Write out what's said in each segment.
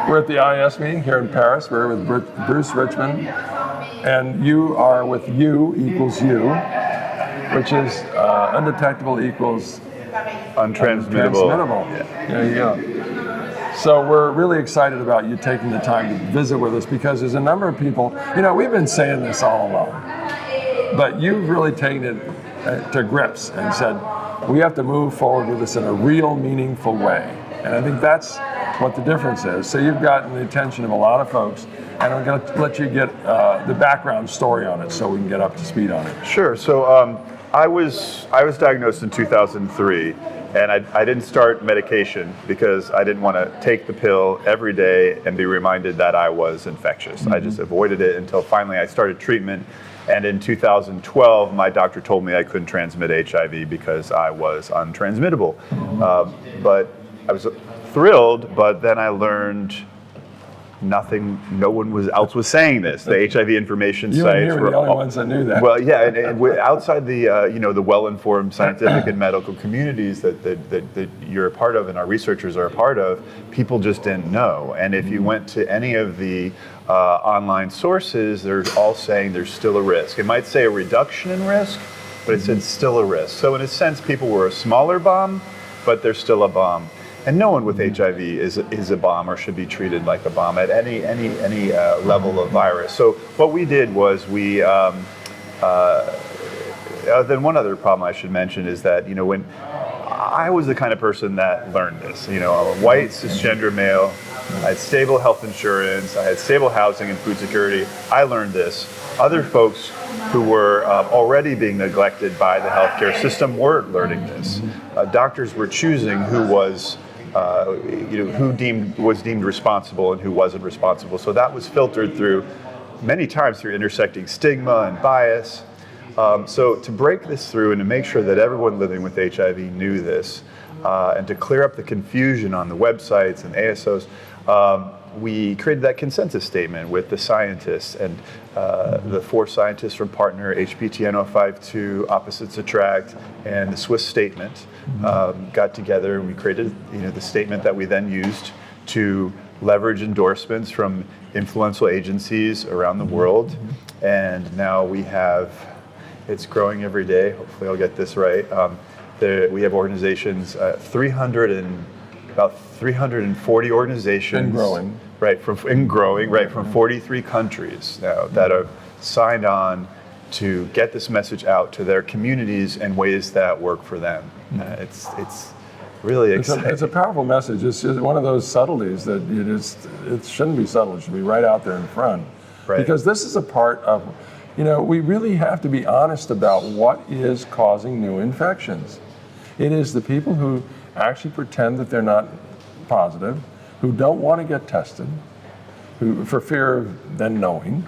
We're at the IAS meeting here in Paris. We're with Bruce Richman, and you are with U equals U, which is undetectable equals untransmittable. Yeah. There you go. So we're really excited about you taking the time to visit with us, because there's a number of people, we've been saying this all along, but you've really taken it to grips and said, we have to move forward with this in a real, meaningful way. And I think that's what the difference is. So you've gotten the attention of a lot of folks, and I'm going to let you get the background story on it so we can get up to speed on it. Sure. So I was diagnosed in 2003. And I didn't start medication because I didn't want to take the pill every day and be reminded that I was infectious. Mm-hmm. I just avoided it until finally I started treatment. And in 2012, my doctor told me I couldn't transmit HIV because I was untransmittable. Mm-hmm. But I was thrilled, but then I learned no one else was saying this. The HIV information sites and you were the only ones that knew that. Well, yeah, and outside the the well-informed scientific and medical communities that you're a part of and our researchers are a part of, people just didn't know. And if you went to any of the online sources, they're all saying there's still a risk. It might say a reduction in risk, but it said still a risk. So in a sense, people were a smaller bomb, but they're still a bomb. And no one with HIV is a bomb or should be treated like a bomb at any level of virus. So what we did was then one other problem I should mention is that, when I was the kind of person that learned this, I'm a white cisgender male, I had stable health insurance, I had stable housing and food security. I learned this. Other folks who were already being neglected by the healthcare system weren't learning this. Doctors were choosing who was was deemed responsible and who wasn't responsible. So that was filtered through many times through intersecting stigma and bias. So to break this through and to make sure that everyone living with HIV knew this, and to clear up the confusion on the websites and ASOs, we created that consensus statement with the scientists and the 4 scientists from Partner, HPTN-052, Opposites Attract, and the Swiss statement got together, and we created the statement that we then used to leverage endorsements from influential agencies around the world. And now we have, it's growing every day, hopefully I'll get this right. We have organizations, about 340 organizations. And growing. From 43 countries now that are signed on to get this message out to their communities in ways that work for them. It's really exciting. It's a powerful message. It's just one of those subtleties that it shouldn't be subtle. It should be right out there in front. Right. Because this is a part of, we really have to be honest about what is causing new infections. It is the people who actually pretend that they're not positive, who don't want to get tested, who for fear of then knowing,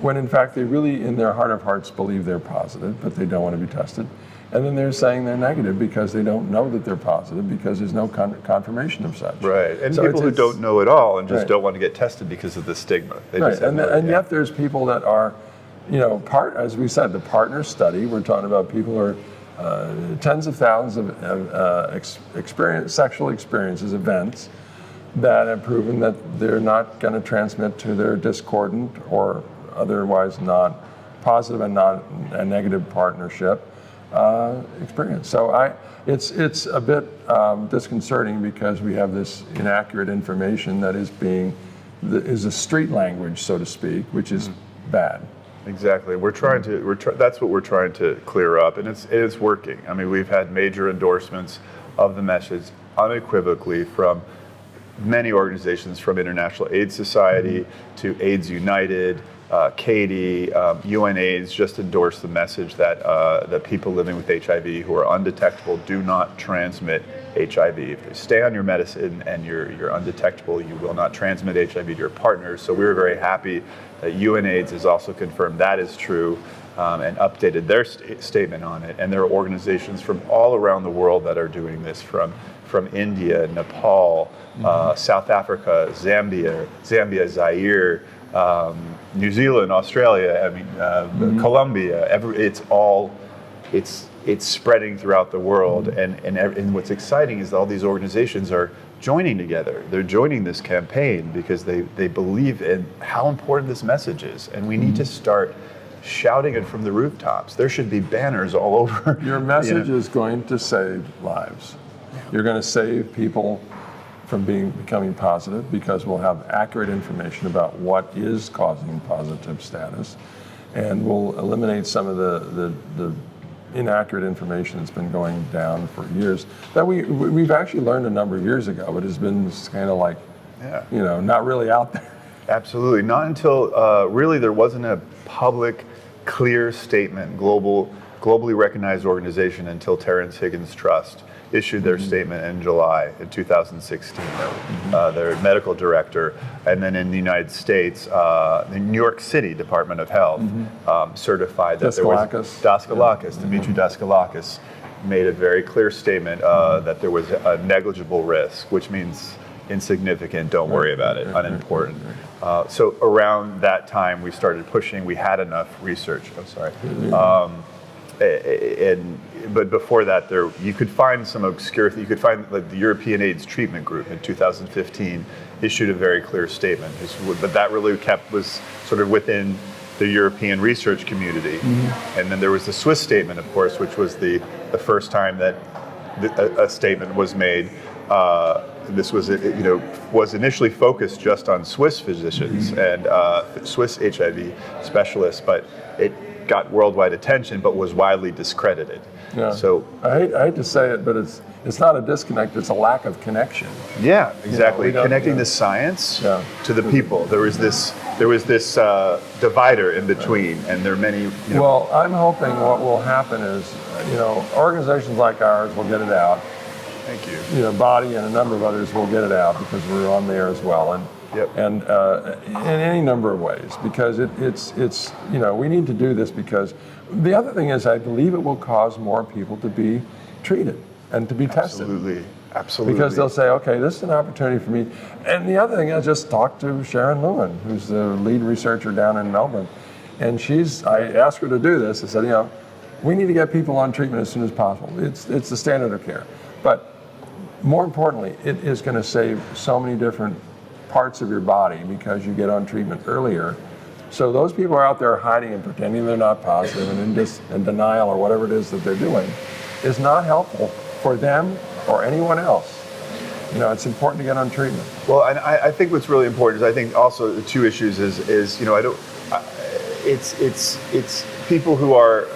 when in fact they really in their heart of hearts believe they're positive, but they don't want to be tested. And then they're saying they're negative because they don't know that they're positive because there's no confirmation of such. Right, and so people who don't know at all and just don't want to get tested because of the stigma. And yet there's people that are, as we said, the Partner study, we're talking about people who are tens of thousands of sexual experiences, events, that have proven that they're not going to transmit to their discordant or otherwise not positive and not a negative partnership experience. So it's a bit disconcerting because we have this inaccurate information that is a street language, so to speak, which is bad. Exactly. That's what we're trying to clear up, and it's working. I mean, we've had major endorsements of the message unequivocally from many organizations, from International AIDS Society to AIDS United, Katie, UNAIDS just endorsed the message that people living with HIV who are undetectable do not transmit HIV. If you stay on your medicine and you're undetectable, you will not transmit HIV to your partners. So we were very happy that UNAIDS has also confirmed that is true and updated their statement on it. And there are organizations from all around the world that are doing this, from India, Nepal, South Africa, Zambia, Zaire, New Zealand, Australia, Colombia. It's spreading throughout the world, and what's exciting is that all these organizations are joining together. They're joining this campaign because they believe in how important this message is. And we need to start shouting it from the rooftops. There should be banners all over. Your message is going to save lives. You're going to save people from becoming positive because we'll have accurate information about what is causing positive status, and we'll eliminate some of the inaccurate information that's been going down for years that we've actually learned a number of years ago, but has been kind of like, not really out there. Absolutely. Not until really there wasn't a public, clear statement, globally recognized organization until Terrence Higgins Trust issued their statement in July in 2016. Their medical director, and then in the United States, the New York City Department of Health certified that there was Dimitri Daskalakis made a very clear statement that there was a negligible risk, which means insignificant, don't worry about it, unimportant. So around that time, we started pushing. We had enough research. I'm sorry. But before that, you could find some obscure. You could find like the European AIDS Treatment Group in 2015 issued a very clear statement. But that really was sort of within the European research community. And then there was the Swiss statement, of course, which was the first time that a statement was made. This was initially focused just on Swiss physicians and Swiss HIV specialists, but it got worldwide attention, but was widely discredited. Yeah. So I hate to say it, but it's not a disconnect; it's a lack of connection. Yeah, exactly. Connecting the science to the people. There was this divider in between, and there are many. Well, I'm hoping what will happen is, organizations like ours will get it out. Thank you. Body and a number of others will get it out because we're on there as well, and in any number of ways, because it's we need to do this because the other thing is I believe it will cause more people to be treated and to be tested. Absolutely. Because they'll say, okay, this is an opportunity for me. And the other thing, I just talked to Sharon Lewin, who's the lead researcher down in Melbourne, and I asked her to do this. I said, we need to get people on treatment as soon as possible. It's the standard of care, but more importantly, it is going to save so many different parts of your body because you get on treatment earlier. So those people are out there hiding and pretending they're not positive and in denial or whatever it is that they're doing is not helpful for them or anyone else. It's important to get on treatment. Well, and I think what's really important is I think also the two issues is it's people who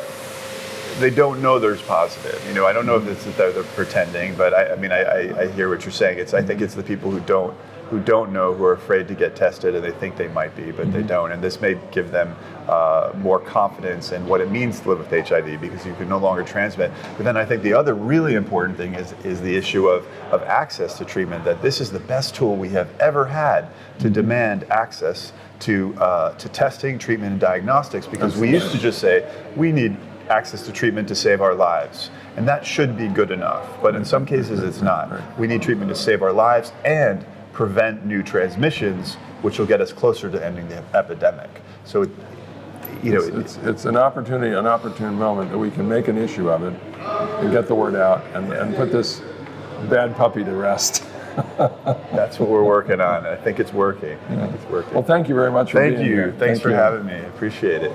they don't know there's positive. I don't know if it's that they're pretending, but I hear what you're saying. I think it's the people who don't know, who are afraid to get tested, and they think they might be, but they don't. And this may give them more confidence in what it means to live with HIV because you can no longer transmit. But then I think the other really important thing is the issue of access to treatment, that this is the best tool we have ever had to demand access to testing, treatment, and diagnostics, because we used to just say, we need access to treatment to save our lives. And that should be good enough. But in some cases, it's not. We need treatment to save our lives and prevent new transmissions, which will get us closer to ending the epidemic. So, it's an opportune moment that we can make an issue of it and get the word out and put this bad puppy to rest. That's what we're working on. I think it's working. Well, thank you very much for being here. Thank you. Thanks for having me. I appreciate it.